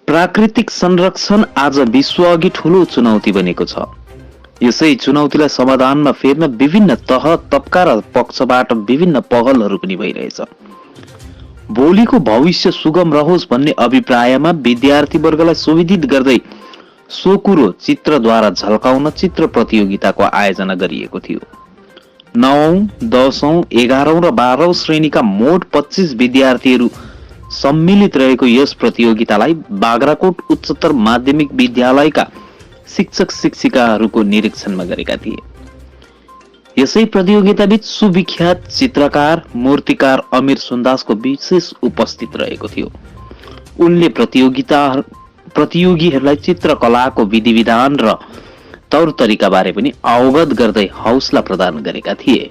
प्राकृतिक संरक्षण आज विश्वअघि ठूलो चुनौती बनेको छ। यसै चुनौतीलाई समाधानमा फेर्न विभिन्न तह तबका र पक्षबाट विभिन्न पहलहरू पनि भइरहेछ। भोलिको भविष्य सुगम रहोस् भन्ने अभिप्रायमा विद्यार्थीवर्गलाई सुविधित गर्दै सो कुरो चित्रद्वारा झल्काउन चित्र प्रतियोगिताको आयोजना गरिएको थियो। 9औं, 10औं, 11औं र 12औं श्रेणीका मोट 25 विद्यार्थीहरू सम्मिलित रहेको यस प्रतियोगितालाई बाग्राकोट उच्चतर माध्यमिक विद्यालयका शिक्षक शिक्षिकाहरूको निरीक्षणमा गरेका थिए। यसै प्रतियोगिताबीच सुविख्यात चित्रकार मूर्तिकार अमीर सुन्दासको विशेष उपस्थित रहेको थियो। उनले प्रतियोगीहरूलाई चित्रकलाको विधि विधान र तौर तरिका बारे पनि अवगत गर्दै हौसला प्रदान गरेका थिए।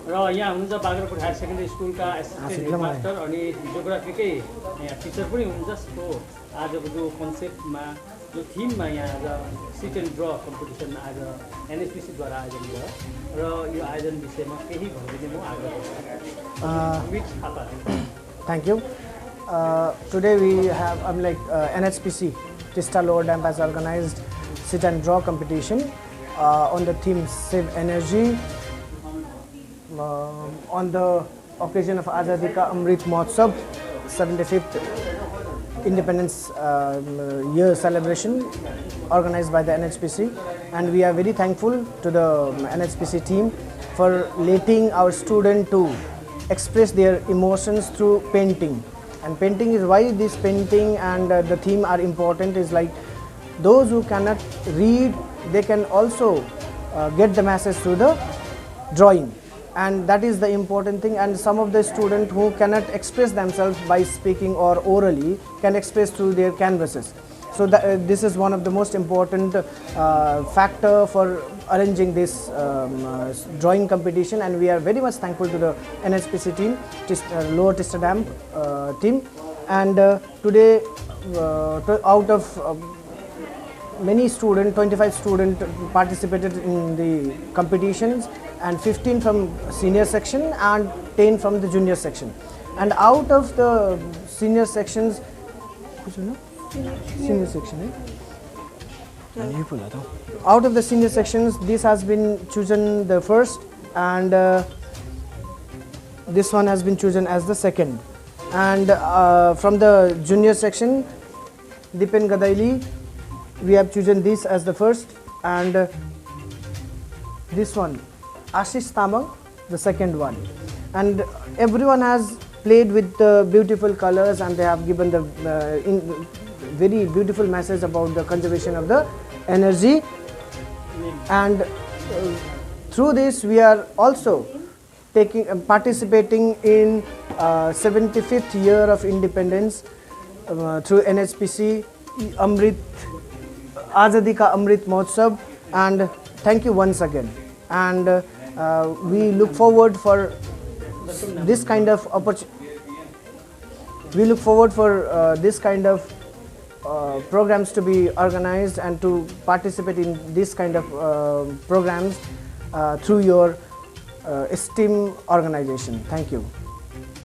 र यहाँ हुनुहुन्छ बाग्राकोट हायर सेकेन्डरी स्कुलका एसिस्टेन्ट मास्टर अनि जियोग्राफीकै टिचर पनि हुनुहुन्छ। सो आजको जो कन्सेप्टमा जो थिममा यहाँ आज सिट एन्ड ड्र कम्पिटिसन आज एनएचपिसीद्वारा आयोजन भयो र यो आयोजन विषयमा केही भनिदिनु म आग्रह गर्छु। Thank you. Today we have NHPC Tista Lower Dam has organized sit and draw competition on the theme Save Energy on the occasion of Azadi Ka Amrit Mahotsav 75th Independence year celebration organized by the NHPC, and we are very thankful to the NHPC team for letting our student to express their emotions through painting. And painting is why this painting and the theme are important is like those who cannot read, they can also get the message through the drawing, and that is the important thing. And some of the students who cannot express themselves by speaking or orally can express through their canvases. So this is one of the most important factor for arranging this drawing competition, and we are very much thankful to the NHPC team, Lower Tista Dam team. And today out of many students, 25 students participated in the competitions, and 15 from senior section and 10 from the junior section. And out of the senior sections, senior section, out of the senior sections, this has been chosen the first, and this one has been chosen as the second. And from the junior section, Dipen Gadaili, we have chosen this as the first, and this one, Ashish Tamang, the second one. And everyone has played with the beautiful colors, and they have given the very beautiful message about the conservation of the energy. And through this we are also participating in 75th year of independence through NHPC Azadi Ka Amrit Mahotsav, and thank you once again. And we look forward for this kind of programs to be organized and to participate in this kind of programs through your STEAM organization. Thank you.